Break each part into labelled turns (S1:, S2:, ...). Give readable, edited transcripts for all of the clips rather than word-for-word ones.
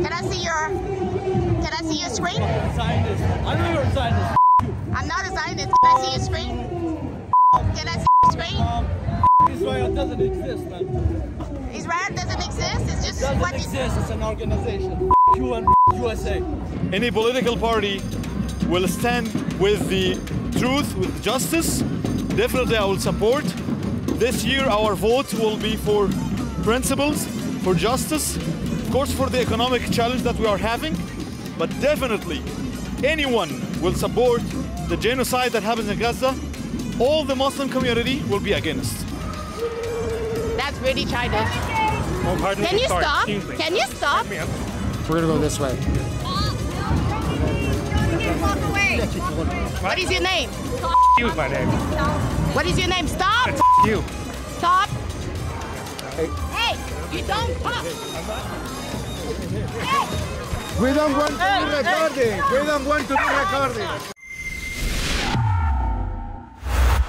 S1: Can I see your screen?
S2: Scientist. I know you're a scientist.
S1: I'm not a scientist. Can I see your screen? Can I see your screen?
S2: Israel doesn't exist, man.
S1: Israel doesn't exist? It's just
S2: Doesn't
S1: what
S2: exist. It's an organization. You and USA.
S3: Any political party will stand with the truth, with justice. Definitely I will support. This year our vote will be for principles, for justice, of course for the economic challenge that we are having, but definitely anyone will support the genocide that happens in Gaza. All the Muslim community will be against.
S1: That's really childish.
S4: Oh, pardon
S1: Can
S4: me.
S1: you
S4: Sorry.
S1: stop?
S4: Excuse me.
S1: Can you stop?
S5: We're gonna go this way.
S1: Walk away. What is your name?
S4: You is my name.
S1: What is your name? Stop!
S4: It's you.
S1: Stop! Hey, you don't talk! Hey!
S5: We don't want to be recording. We don't want to be recording.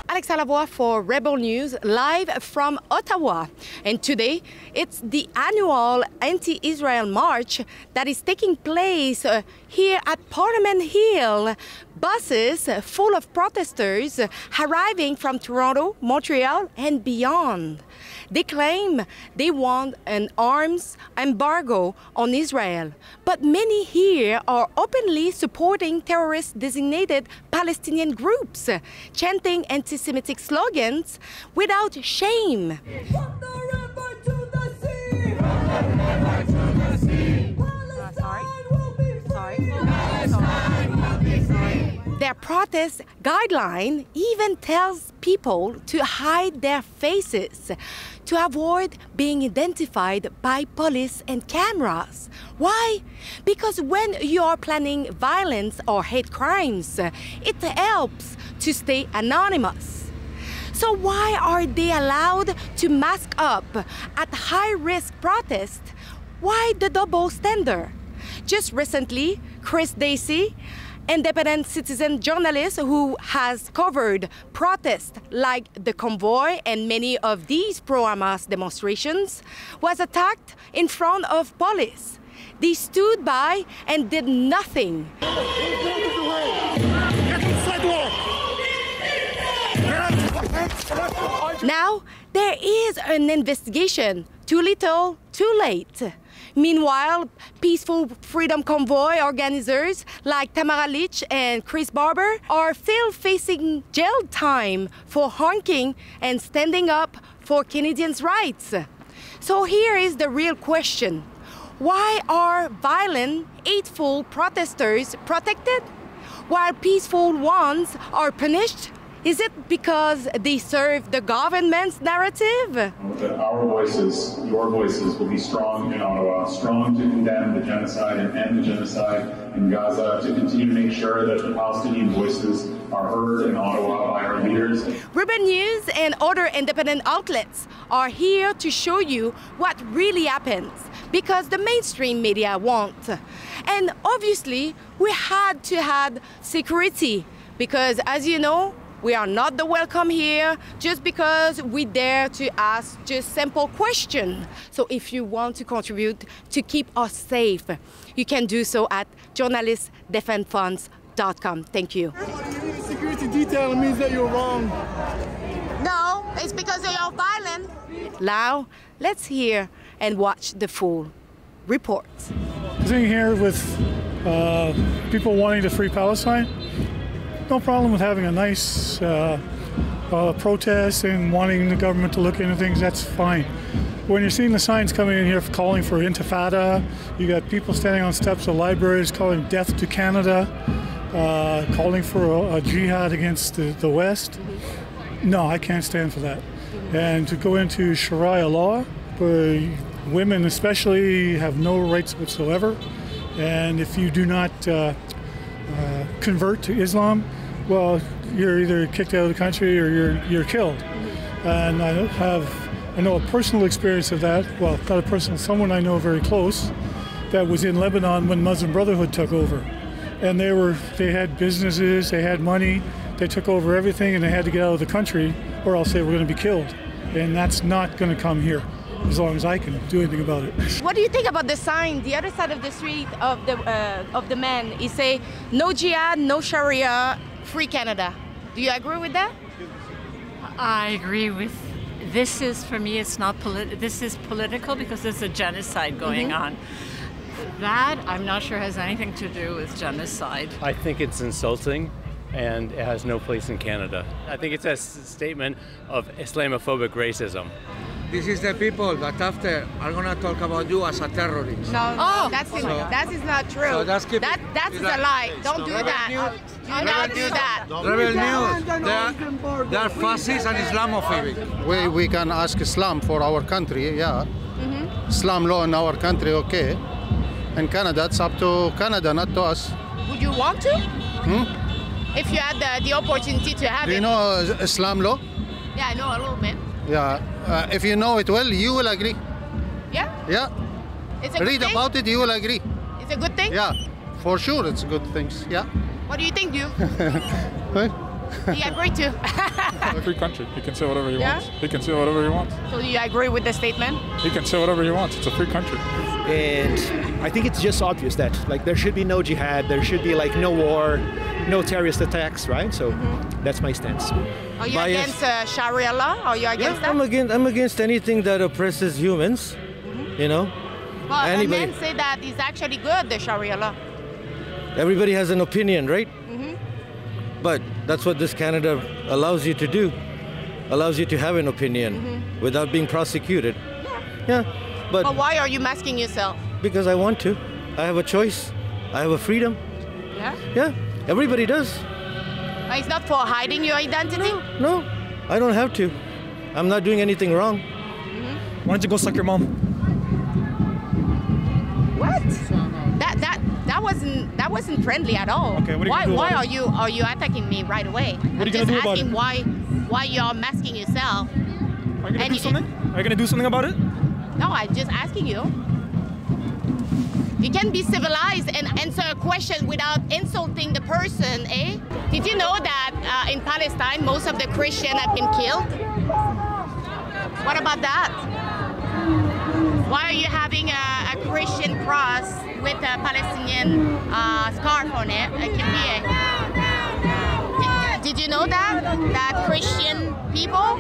S1: Alexa Lavoie for Rebel News, live from Ottawa. And today, it's the annual anti-Israel march that is taking place here at Parliament Hill. Buses full of protesters arriving from Toronto, Montreal, and beyond. They claim they want an arms embargo on Israel. But many here are openly supporting terrorist-designated Palestinian groups, chanting anti-Semitic slogans without shame.
S6: From the river to the sea! From the river to the sea! Palestine will be free! Palestine will be free!
S1: Their protest guideline even tells people to hide their faces to avoid being identified by police and cameras. Why? Because when you are planning violence or hate crimes, it helps to stay anonymous. So why are they allowed to mask up at high-risk protests? Why the double standard? Just recently, Chris Dacey, independent citizen journalist who has covered protests like the convoy and many of these pro-Hamas demonstrations, was attacked in front of police. They stood by and did nothing. Now, there is an investigation. Too little, too late. Meanwhile, peaceful freedom convoy organizers like Tamara Lich and Chris Barber are still facing jail time for honking and standing up for Canadians' rights. So here is the real question. Why are violent, hateful protesters protected while peaceful ones are punished? Is it because they serve the government's narrative?
S7: That our voices, your voices, will be strong in Ottawa, strong to condemn the genocide and end the genocide in Gaza, to continue to make sure that the Palestinian voices are heard in Ottawa by our leaders.
S1: Rebel News and other independent outlets are here to show you what really happens, because the mainstream media won't. And obviously, we had to add security, because as you know, we are not the welcome here just because we dare to ask just simple questions. So if you want to contribute to keep us safe, you can do so at journalistdefendfunds.com. Thank you.
S5: You need a security detail, it means that you're wrong.
S1: No, it's because they are violent. Now, let's hear and watch the full report.
S8: Sitting here with people wanting to free Palestine. No problem with having a nice protest and wanting the government to look into things, that's fine. When you're seeing the signs coming in here calling for intifada, you got people standing on steps of libraries calling death to Canada, calling for a jihad against the West. No, I can't stand for that. And to go into Sharia law, where women especially have no rights whatsoever, and if you do not convert to Islam, well, you're either kicked out of the country or you're killed. And I know a personal experience of that. Well, not a personal, someone I know very close that was in Lebanon when Muslim Brotherhood took over. And they had businesses, they had money, they took over everything, and they had to get out of the country or else they were going to be killed. And that's not going to come here. as long as I can do anything about it.
S1: What do you think about the sign, the other side of the street of the men? It say, no jihad, no Sharia, free Canada. Do you agree with that?
S9: I agree with. This is, for me, it's not this is political because there's a genocide going on. That, I'm not sure has anything to do with genocide.
S10: I think it's insulting and it has no place in Canada. I think it's a statement of Islamophobic racism.
S5: This is the people that after are gonna talk about you as a terrorist.
S1: No, that is not true.
S5: So that's
S1: that's a lie. Don't do that. Do not do that.
S5: Rebel News, they are fascist and Islamophobic.
S11: We can ask Islam for our country, yeah. Islam law in our country, okay. In Canada, it's up to Canada, not to us.
S1: Would you want to? If you had the opportunity to have it.
S11: Do you know Islam law?
S1: Yeah, I know a little bit.
S11: Yeah. If you know it well, you will agree.
S1: Yeah?
S11: Yeah.
S1: It's a good
S11: Read
S1: thing?
S11: about it, you will agree.
S1: It's a good thing?
S11: Yeah. For sure, it's good things. Yeah.
S1: What do you think, you?
S11: What?
S1: Do you agree to?
S12: It's a free country. He can say whatever he
S1: Yeah?
S12: wants. He can say whatever he wants.
S1: So do you agree with the statement?
S12: He can say whatever he wants. It's a free country.
S13: And I think it's just obvious that like there should be no jihad, there should be like no war, no terrorist attacks, right? So that's my stance.
S1: Are you against Sharia law? Are you against that?
S14: I'm against anything that oppresses humans. You know.
S1: Well,
S14: Anybody.
S1: men say that it's actually good, the Sharia law.
S14: Everybody has an opinion, right? But that's what this Canada allows you to do. Allows you to have an opinion without being prosecuted. Yeah.
S1: But why are you masking yourself?
S14: Because I want to. I have a choice. I have a freedom.
S1: Yeah?
S14: Yeah. Everybody does.
S1: It's not for hiding your identity?
S14: No, I don't have to. I'm not doing anything wrong.
S15: Why don't you go suck your mom?
S1: What? That wasn't friendly at all.
S15: Okay, what are you gonna do
S1: why
S15: about it?
S1: are you attacking me right away?
S15: What are you gonna do about it?
S1: Why you're masking yourself.
S15: Are you gonna do something? Are you gonna do something about it?
S1: No, I'm just asking you. You can be civilized and answer a question without insulting the person, eh? Did you know that in Palestine, most of the Christians have been killed? What about that? Why are you having a Christian cross with a Palestinian scarf on it, a kippah? Did you know that Christian people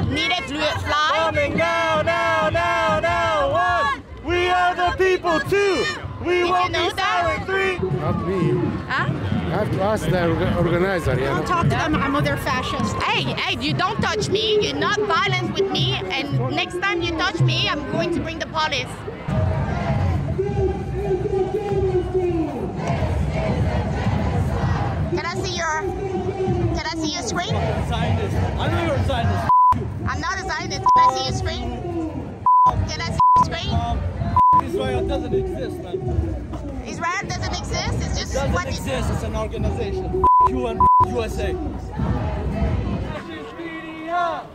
S1: needed to fly?
S6: Coming now, one. We are the people too. We won't be silent. Three.
S11: Not me.
S1: Huh?
S11: You have to ask the organizer. Yeah.
S1: Don't talk to them. I'm other fascist. Hey, you don't touch me. You're not violent with me. And next time you touch me, I'm going to bring the police. Can I see your screen?
S2: Zionist. I know you're a Zionist.
S1: I'm not a Zionist. Can I see your screen? Can I see your screen?
S2: Israel doesn't exist, man.
S1: Israel doesn't exist? It's just
S2: Doesn't
S1: what
S2: exist. It's an organization. You and USA.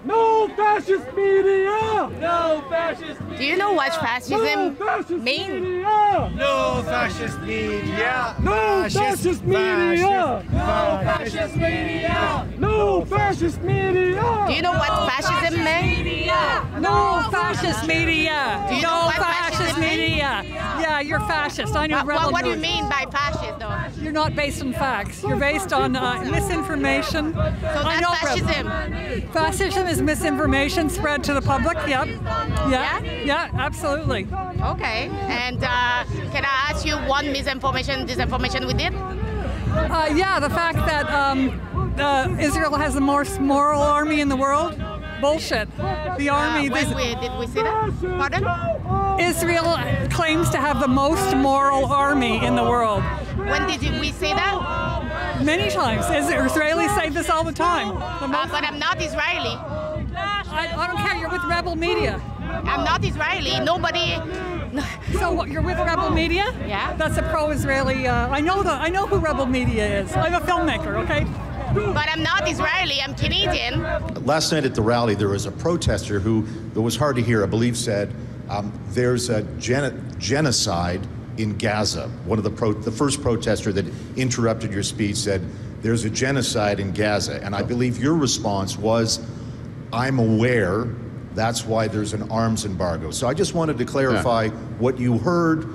S6: No fascist media! No fascist media!
S1: Do you know what fascism means?
S6: No fascist media! No fascist media! No fascist media! No fascist media!
S1: Do you know what fascism means?
S9: No fascist media.
S1: Do you know
S9: No
S1: what
S9: fascist
S1: fascism
S9: media. Yeah, you're fascist. I know.
S1: What do you mean by fascist, though?
S9: You're not based on facts. You're based on misinformation.
S1: So that's fascism.
S9: Fascism is misinformation spread to the public. Yep. Yeah, absolutely.
S1: Okay. And can I ask you one disinformation we did?
S9: Yeah, the fact that Israel has the most moral army in the world. Bullshit. The army.
S1: Did we see that? Pardon?
S9: Israel claims to have the most moral army in the world.
S1: When did we say that?
S9: Many times. Israelis say this all the time.
S1: But I'm not Israeli.
S9: I don't care. You're with Rebel Media.
S1: I'm not Israeli. Nobody.
S9: So what? You're with Rebel Media?
S1: Yeah.
S9: That's a pro-Israeli. I know who Rebel Media is. I'm a filmmaker. Okay.
S1: But I'm not Israeli. I'm Canadian.
S16: Last night at the rally, there was a protester who, it was hard to hear, I believe said, there's a genocide in Gaza. One of the first protester that interrupted your speech said, there's a genocide in Gaza. And I believe your response was, I'm aware That's why there's an arms embargo. So I just wanted to clarify what you heard.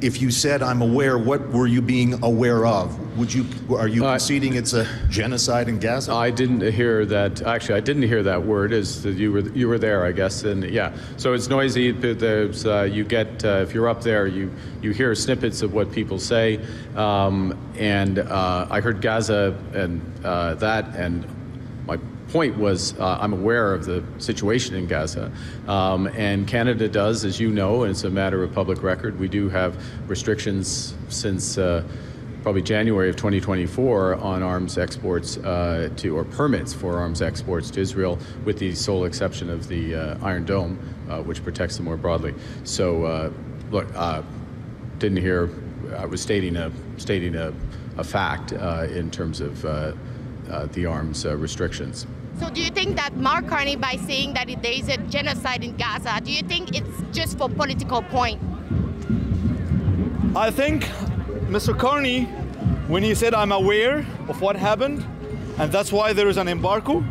S16: If you said I'm aware, what were you being aware of? Are you conceding it's a genocide in Gaza?
S17: I didn't hear that. Actually, I didn't hear that word. You were there, I guess, and yeah. So it's noisy. There's you get if you're up there, you hear snippets of what people say, and I heard Gaza and that, and my point was I'm aware of the situation in Gaza, and Canada does, as you know, and it's a matter of public record. We do have restrictions since probably January of 2024 on arms exports or permits for arms exports to Israel, with the sole exception of the Iron Dome, which protects them more broadly. So, look, didn't hear. I was stating a fact in terms of the arms restrictions.
S1: So do you think that Mark Carney, by saying that there is a genocide in Gaza, do you think it's just for political point?
S3: I think Mr. Carney, when he said I'm aware of what happened, and that's why there is an embargo,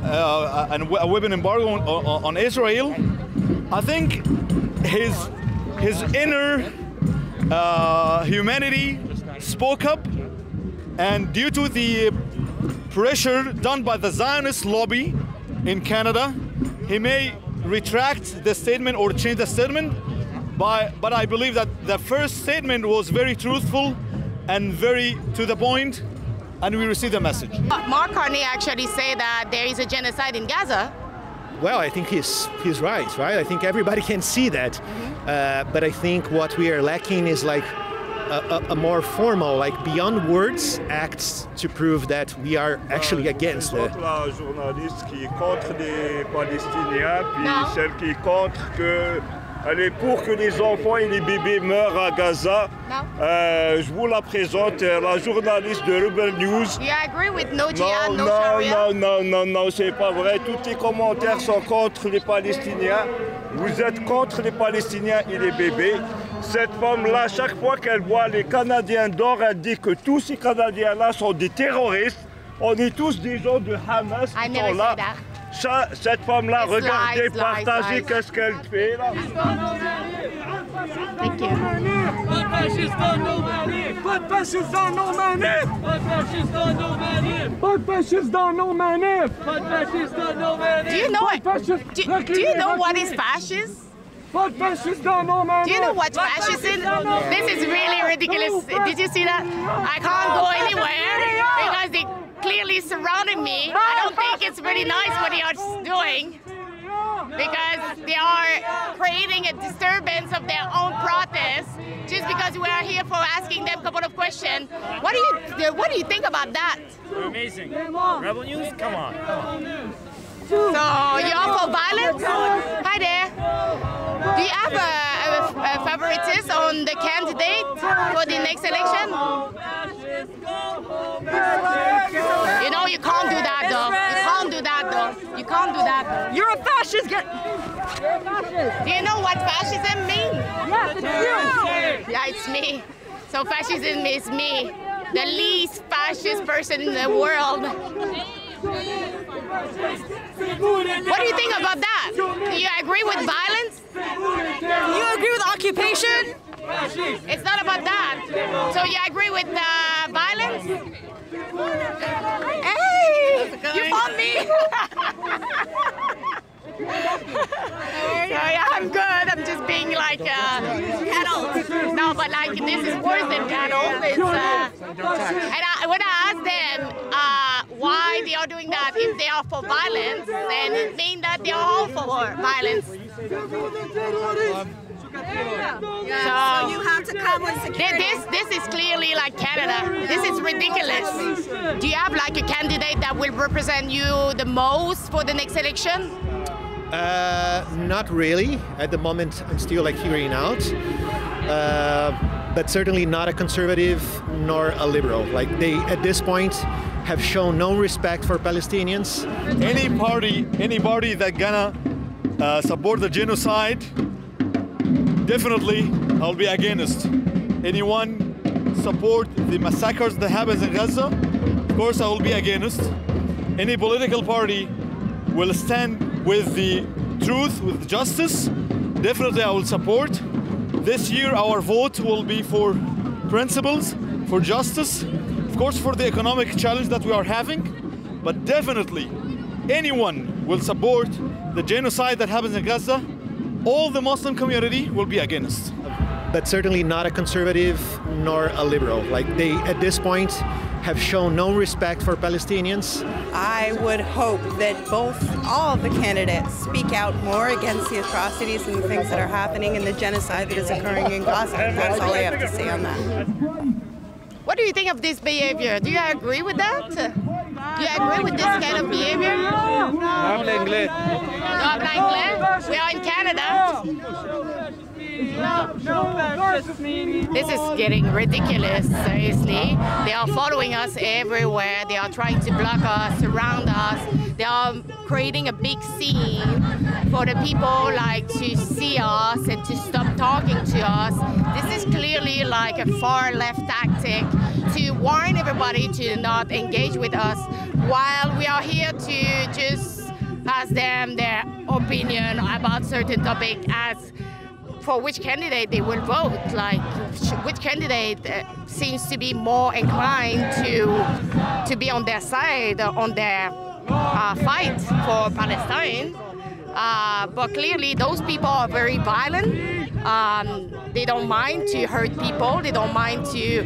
S3: a weapon embargo on Israel, I think his inner humanity spoke up, and due to the pressure done by the Zionist lobby in Canada, he may retract the statement or change the statement. But I believe that the first statement was very truthful and very to the point, and we received the message.
S1: Mark Carney actually said that there is a genocide in Gaza.
S13: Well, I think he's right? I think everybody can see that. But I think what we are lacking is like a more formal, like beyond words, acts to prove that we are actually against it.
S18: La journaliste qui est contre les Palestiniens, puis celle qui est contre que elle est pour que les enfants et les bébés meurent à Gaza. Je vous la présente, la journaliste de Rebel News.
S1: Do you agree with no jihad, no Sharia?
S18: Non, c'est pas vrai. Tous les commentaires sont contre les Palestiniens. Vous êtes contre les Palestiniens et les bébés. Cette femme-là, chaque fois qu'elle voit les Canadiens d'or, elle dit que tous ces Canadiens-là sont des terroristes. On est tous des gens de Hamas qui sont là. Cette femme-là, regardez, partagez qu'est-ce qu'elle fait là.
S1: Thank you.
S6: Pas de fascistes dans nos manifs! Pas de fascistes dans nos manifs! Pas de fascistes dans nos manifs! Pas de fascistes dans nos manifs! Pas de fascistes dans nos manifs!
S1: Do you know do you know what is fascist?
S6: Pas de fascistes dans nos manifs!
S1: Do you know what's fascism? This is really ridiculous. Did you see that? I can't go anywhere because they clearly surrounded me. I don't think it's really nice what they are doing, because they are creating a disturbance of their own protest just because we are here for asking them a couple of questions. What do you think about that?
S4: Amazing. Rebel News? Come on.
S1: So you're all for violence? Hi there. Do you have a favoritism on the candidate for the next election? You know, you can't do that though. You can't do that though. You can't do that though.
S6: You're a fascist! You're a fascist!
S1: Do you know what fascism means?
S6: Yes, it's you!
S1: Yeah, it's me. So fascism is me, the least fascist person in the world. What do you think about that? Do you agree with violence?
S6: Do you agree with occupation?
S1: It's not about that. So you agree with violence? Hey! You found me! Yeah, I'm good. I'm just being like cattle. No, but like this is worse than cattle. It's, and when I asked them why they are doing that, if they are for violence, then it means that they are all for violence.
S6: So you have to come with security.
S1: This is clearly like Canada. This is ridiculous. Do you have like a candidate that will represent you the most for the next election?
S13: Not really. At the moment, I'm still like figuring out. But certainly not a conservative nor a liberal. Like they, at this point, have shown no respect for Palestinians.
S3: Anybody that gonna support the genocide, definitely I'll be against. Anyone support the massacres that happens in Gaza, of course I will be against. Any political party will stand with the truth with justice, definitely I will support. This year our vote will be for principles, for justice, of course for the economic challenge that we are having, but definitely anyone will support the genocide that happens in Gaza. All the Muslim community will be against.
S13: But certainly not a conservative nor a liberal. Like they, at this point, have shown no respect for Palestinians.
S19: I would hope that all of the candidates speak out more against the atrocities and the things that are happening and the genocide that is occurring in Gaza. That's all I have to say on that.
S1: What do you think of this behavior? Do you agree with that? Do you agree with this kind of behavior? No.
S5: Habla inglés.
S1: No habla inglés? We are in Canada. This is getting ridiculous, seriously. They are following us everywhere. They are trying to block us, surround us. They are creating a big scene for the people like to see us and to stop talking to us. This is clearly like a far left tactic to warn everybody to not engage with us while we are here to just ask them their opinion about certain topic as for which candidate they will vote, like which candidate seems to be more inclined to be on their side, on their fight for Palestine. But clearly those people are very violent. They don't mind to hurt people. They don't mind to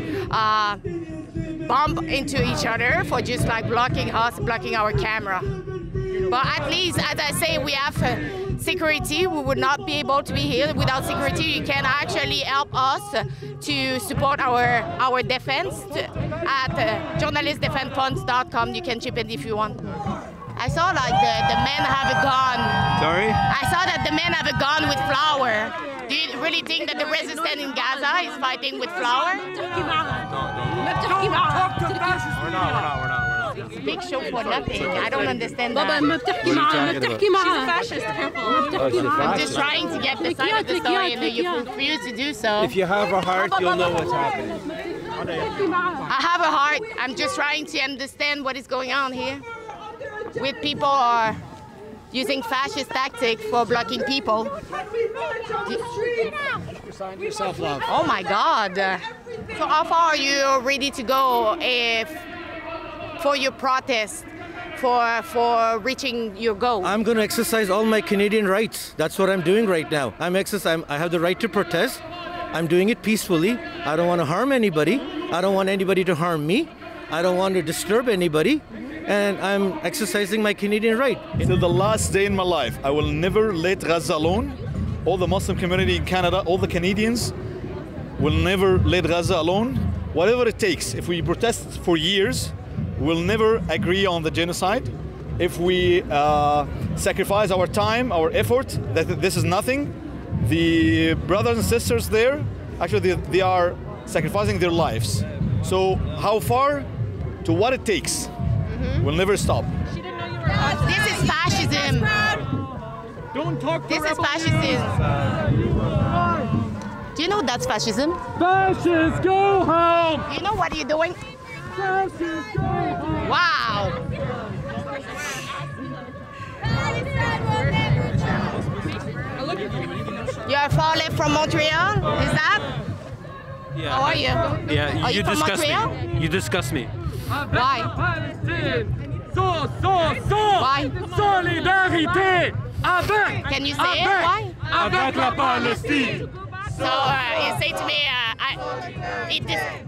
S1: bump into each other for just like blocking us, blocking our camera. But at least, as I say, we have security. We would not be able to be here without security. You can actually help us to support our defense at journalistdefensefunds.com. You can chip in if you want. I saw like the men have a gun.
S5: Sorry?
S1: I saw that the men have a gun with flour. Do you really think that the resistance in Gaza is fighting with flour? Big show for nothing. I don't understand that. She's fascist. I'm just trying to get the side of the story and you refuse to do so.
S5: If you have a heart, you'll know what's happening.
S1: I have a heart. I'm just trying to understand what is going on here. With people are using fascist tactics for blocking people.
S5: Sign yourself, love.
S1: Oh my God. So how far are you ready to go for your protest, for reaching your goal?
S14: I'm going to exercise all my Canadian rights. That's what I'm doing right now. I have the right to protest. I'm doing it peacefully. I don't want to harm anybody. I don't want anybody to harm me. I don't want to disturb anybody. And I'm exercising my Canadian right.
S3: Till the last day in my life, I will never let Gaza alone. All the Muslim community in Canada, all the Canadians will never let Gaza alone. Whatever it takes, if we protest for years, we'll never agree on the genocide. If we sacrifice our time, our effort, that this is nothing. The brothers and sisters there, actually they are sacrificing their lives. So how far, to what it takes, we'll never stop.
S1: This is fascism.
S2: Don't talk.
S1: This is fascism. Do you know that's fascism?
S2: Fascists, go home!
S1: You know what you're doing?
S2: Fascists, go home!
S1: Wow! You're far left from Montreal? Is that?
S20: Yeah.
S1: How are you?
S20: Yeah,
S1: Are you from
S20: disgust
S1: Montreal?
S20: me. You disgust me.
S1: Why?
S2: Why? Solidarité avec.
S1: Can you say it? Why?
S2: Avec la Palestine.
S1: So you say to me,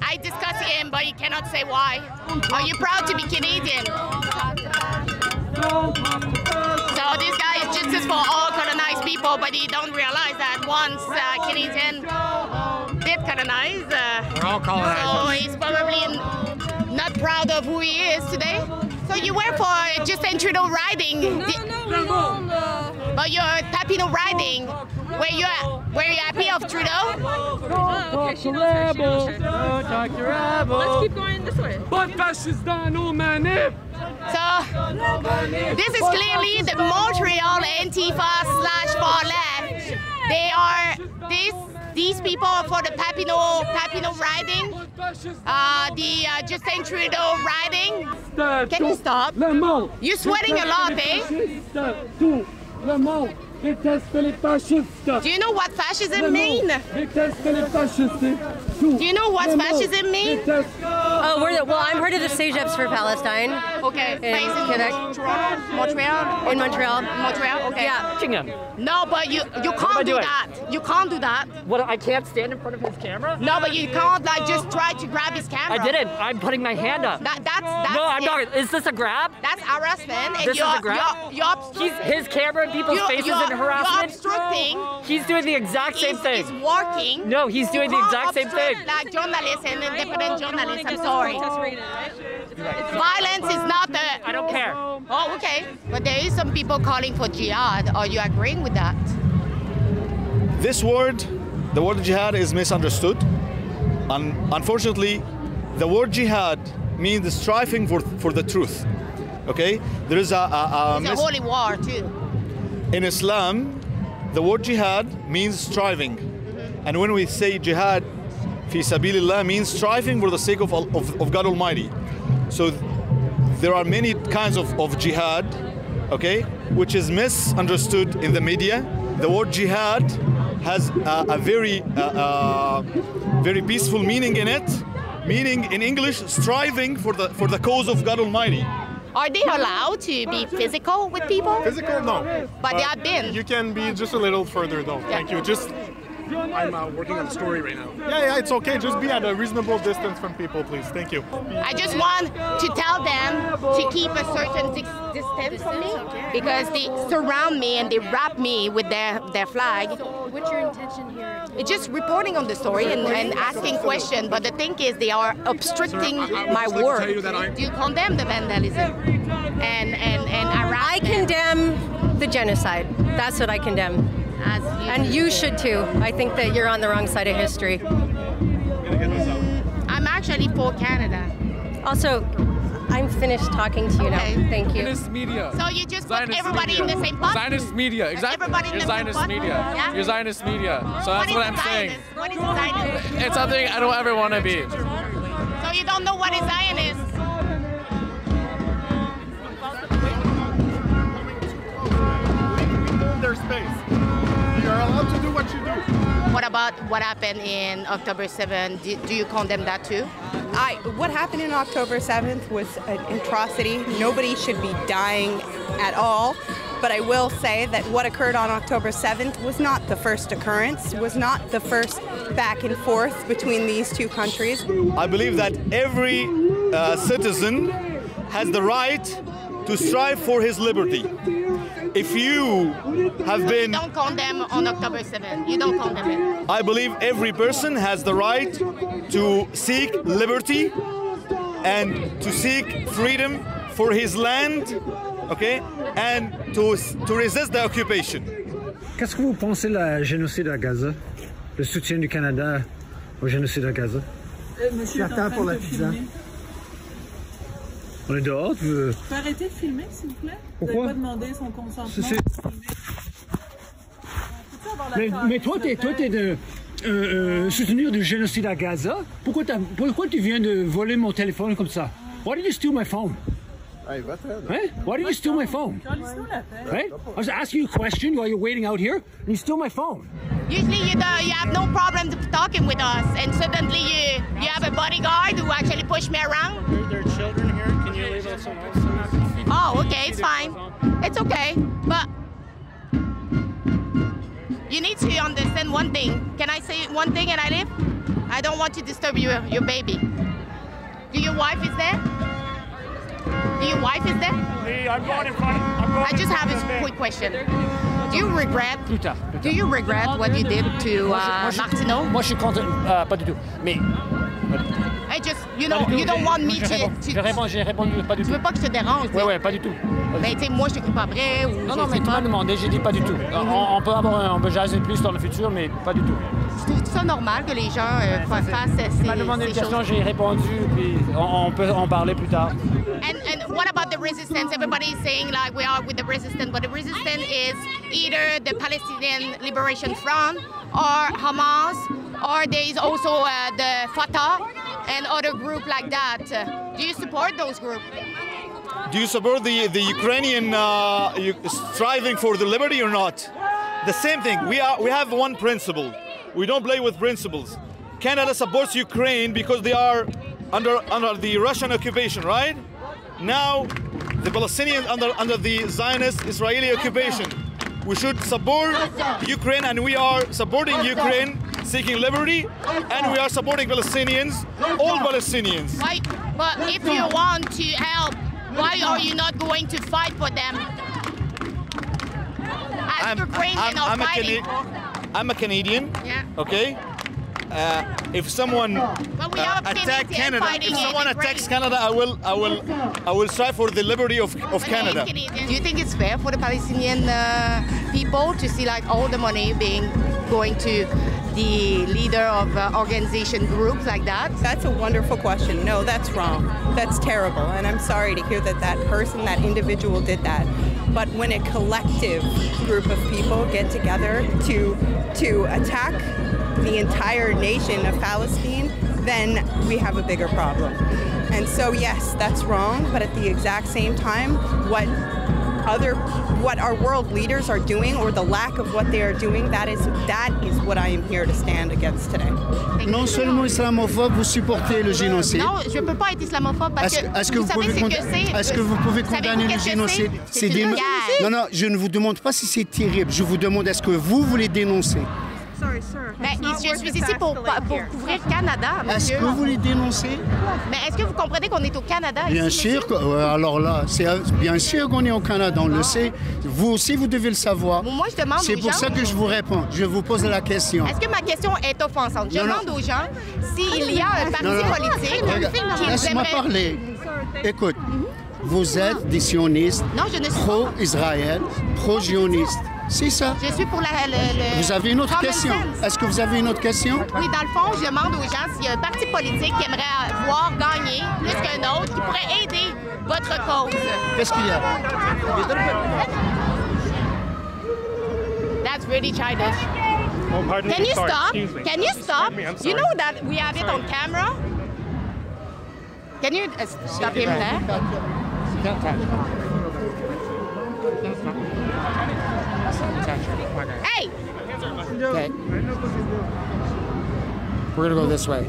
S1: I discuss him, but he cannot say why. Are you proud to be Canadian? So this guy is justice for all colonized people, but he don't realize that once Canadian did colonize,
S5: We're all colonized.
S1: so he's probably not proud of who he is today. So you were for Justin Trudeau riding.
S6: No.
S1: But you're Papineau riding. Were you happy of Trudeau?
S6: Let's keep going this way.
S2: Pas de fascistes dans nos manifs.
S1: So this is clearly the Montreal Antifa / far left. They are these people are for the Papineau riding, the Justin Trudeau riding. Can you stop? You're sweating a lot, eh? Do you know what fascism means? Do you know what fascism means?
S21: Oh, well, I'm part of the CEGEPs for Palestine.
S1: Okay, based in
S21: Quebec.
S1: Montreal?
S21: In Montreal.
S1: Montreal, okay.
S21: Yeah.
S1: No, but you can't do that. You can't do that.
S22: What, I can't stand in front of his camera?
S1: No, but you can't like just try to grab his camera.
S22: I didn't. I'm putting my hand up.
S1: That's
S22: no, I'm not. Is this a grab?
S1: That's harassment. And
S22: This is a grab? His camera in people's faces and harassment?
S1: You're obstructing.
S22: He's doing the exact same thing.
S1: He's working.
S22: No, he's doing the exact same thing.
S1: Like journalists and independent journalists, I'm sorry. Violence is not the...
S22: I don't care.
S1: Oh, okay. But there is some people calling for jihad. Are you agreeing with that?
S3: This word, the word jihad, is misunderstood. Unfortunately, the word jihad means striving for the truth. Okay? There is
S1: it's a holy war, too.
S3: In Islam, the word jihad means striving. And when we say jihad, fi sabilillah, means striving for the sake of God Almighty. So there are many kinds of jihad, okay, which is misunderstood in the media. The word jihad has a very peaceful meaning in it, meaning in English, striving for the cause of God Almighty.
S1: Are they allowed to be physical with people?
S23: Physical, no.
S1: But they have been.
S23: You can be just a little further, though. Yeah. Thank you. Just, I'm working on a story right now. Yeah, it's okay. Just be at a reasonable distance from people, please. Thank you.
S1: I just want to tell them to keep a certain distance from me because they surround me and they wrap me with their flag.
S21: What's your intention here?
S1: It's just reporting on the story and asking questions. But the thing is, they are obstructing my work. Do you condemn the vandalism and harassment?
S21: I condemn the genocide. That's what I condemn. And you should too. I think that you're on the wrong side of history.
S1: I'm actually for Canada.
S21: Also, I'm finished talking to you now. Thank you.
S2: Zionist media.
S1: So you just put
S2: Zionist
S1: everybody
S2: media.
S1: in the same bus?
S2: Zionist media, exactly.
S1: Everybody in
S2: You're
S1: the same
S2: Zionist
S1: bus?
S2: media.
S1: Yeah?
S2: You're Zionist media. So that's what I'm saying.
S1: What is a Zionist?
S2: It's something I don't ever want to be.
S1: So you don't know what is Zionist?
S23: Their space. You're allowed to do what you do.
S1: What about what happened in October 7th? Do you condemn that too?
S19: What happened in October 7th was an atrocity. Nobody should be dying at all. But I will say that what occurred on October 7th was not the first occurrence, was not the first back and forth between these two countries.
S3: I believe that every citizen has the right to strive for his liberty. If you have been...
S1: You don't condemn on October 7th. You don't condemn it.
S3: I believe every person has the right to seek liberty and to seek freedom for his land, okay, and to resist the occupation.
S24: Qu'est-ce que vous pensez du génocide à Gaza? Le soutien du Canada au génocide à Gaza?
S6: J'attends pour la pizza.
S24: On est dehors, tu veux...
S6: Tu peux arrêter de filmer, s'il vous plaît?
S24: Pourquoi?
S6: Vous n'avez pas demandé son consentement.
S24: Mais toi, t'es de soutenir du génocide à Gaza. Pourquoi tu viens de voler mon téléphone comme ça? Why did you steal my phone?
S23: Hey,
S24: Hey? Why did you steal my phone? Right? I was asking you a question while you're waiting out here, and you steal my phone.
S1: Usually you have no problem talking with us, and suddenly you have a bodyguard who actually pushed me around.
S22: There are children here. Can you leave us alone?
S1: Oh, okay, it's fine. It's okay, but you need to understand one thing. Can I say one thing and I leave? I don't want to disturb your baby. Do your wife is there? Your wife is there?
S22: I'm going in front.
S1: I just have a quick question. Do you regret what you did to Martineau?
S22: Moi, je suis contre. Pas du tout. Mais.
S1: Hey, just you don't want me to.
S22: J'ai répondu pas du tout.
S1: Tu veux pas que je te dérange?
S22: Ouais, pas du tout.
S1: Mais tu sais, moi, je te crie pas vrai ou.
S22: Non, mais tu m'as demandé, j'ai dit pas du tout. On peut jaser plus dans le futur, mais pas du tout.
S1: Tu trouves ça normal que les gens fassent ces choses?
S22: Tu m'as demandé une question, j'ai répondu, puis on peut en parler plus tard.
S1: And what about the resistance? Everybody is saying like we are with the resistance, but the resistance is either the Palestinian Liberation Front or Hamas, or there is also the Fatah and other group like that. Do you support those groups?
S3: Do you support the Ukrainian striving for the liberty or not? The same thing. We have one principle. We don't play with principles. Canada supports Ukraine because they are under the Russian occupation, right? Now, the Palestinians under the Zionist Israeli occupation. We should support Ukraine, and we are supporting Ukraine seeking liberty, and we are supporting Palestinians, all Palestinians.
S7: Why? But if you want to help, why are you not going to fight for them? As Ukrainians are fighting.
S3: I'm a Canadian.
S7: Yeah.
S3: Okay. If someone attacks Canada, if someone attacks Canada, I will strive for the liberty of Canada.
S1: Do you think it's fair for the Palestinian people to see like all the money going to the leader of organization groups like that?
S19: That's a wonderful question. No, that's wrong. That's terrible. And I'm sorry to hear that that person, that individual did that. But when a collective group of people get together to attack the entire nation of Palestine, then we have a bigger problem. And so yes, that's wrong, but at the exact same time, what our world leaders are doing, or the lack of what they are doing, that is what I am here to stand against today.
S8: Non seulement islamophobe, vous supportez le génocide.
S1: Non, je peux pas être islamophobe parce que vous savez ce que c'est.
S8: Est-ce que vous pouvez condamner le génocide? Non, non, je ne vous demande pas si c'est terrible. Je vous demande est-ce que vous voulez dénoncer?
S1: Sorry, sir. Mais je suis ici pour couvrir Canada, monsieur.
S8: Est-ce que vous les dénoncez?
S1: Mais est-ce que vous comprenez qu'on est au Canada?
S8: Bien
S1: ici,
S8: sûr, alors là, c'est bien sûr qu'on est au Canada, on le sait. Vous aussi, vous devez le savoir.
S1: Moi, je demande aux gens...
S8: C'est pour ça que je vous réponds. Je vous pose la question.
S1: Est-ce que ma question est offensante? Je demande aux gens s'il y a un parti politique qui
S8: laisse-moi parler. Écoute, vous êtes des sionistes, pro-Israël, pro-zionistes. C'est ça.
S1: Je suis pour
S8: Vous avez une autre question? Est-ce que vous avez une autre question?
S1: Oui, dans le fond, je demande aux gens s'il y a un parti politique qui aimerait voir gagner plus qu'un autre, qui pourrait aider votre cause.
S8: Qu'est-ce qu'il y a?
S1: That's really childish.
S23: Oh, pardon
S1: Can
S23: me.
S1: you
S23: Sorry.
S1: stop?
S23: Excuse me.
S1: Can you stop?
S23: I'm
S1: You
S23: sorry.
S1: know that we have it on camera? Can you stop him there? Hey!
S23: Okay. We're gonna go this way.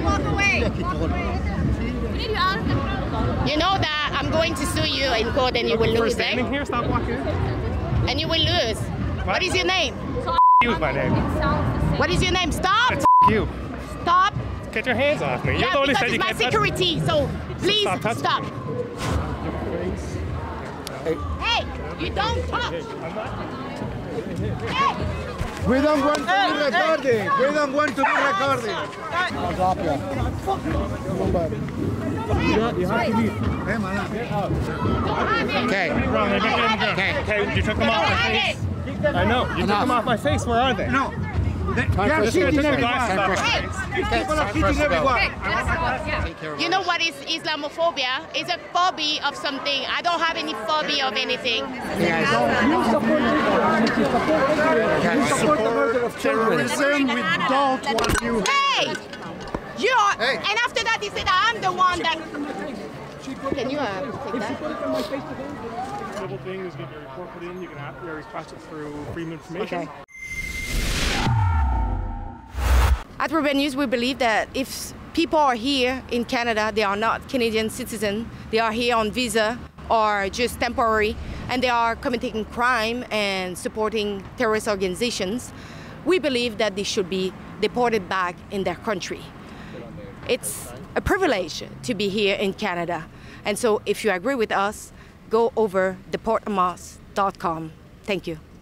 S1: Walk away. You know that I'm going to sue you in court and you will
S23: For
S1: lose,
S23: standing here, stop walking.
S1: And you will lose. What is your name?
S23: Use my name.
S1: What is your name? Stop!
S23: It's you.
S1: Stop!
S23: Get your hands off me. You're
S1: Yeah,
S23: the one who
S1: because
S23: said you
S1: it's my
S23: can't touch
S1: security, so please
S23: Stop touching
S1: stop.
S23: me.
S1: Hey, you don't touch! Hey!
S8: We don't want to be recording. We don't want to be recording.
S23: I'll drop you. You have to leave. Okay. Okay, you took them off my face. I know. You took them off my face. Where are they? No.
S8: They're shooting everyone.
S1: You know what is Islamophobia? It's a phobia of something. I don't have any phobia of anything.
S8: You support the murder of terrorism. We don't want you.
S1: Hey! You are, and after that he said, I'm the one that... Can you take that?
S23: Civil thing is get your report put in. You can request it through Freedom of Information.
S1: Okay. At Rebel News, we believe that if people are here in Canada, they are not Canadian citizens, they are here on visa or just temporary, and they are committing crime and supporting terrorist organizations, we believe that they should be deported back in their country. It's a privilege to be here in Canada. And so if you agree with us, go over deportamos.com. Thank you.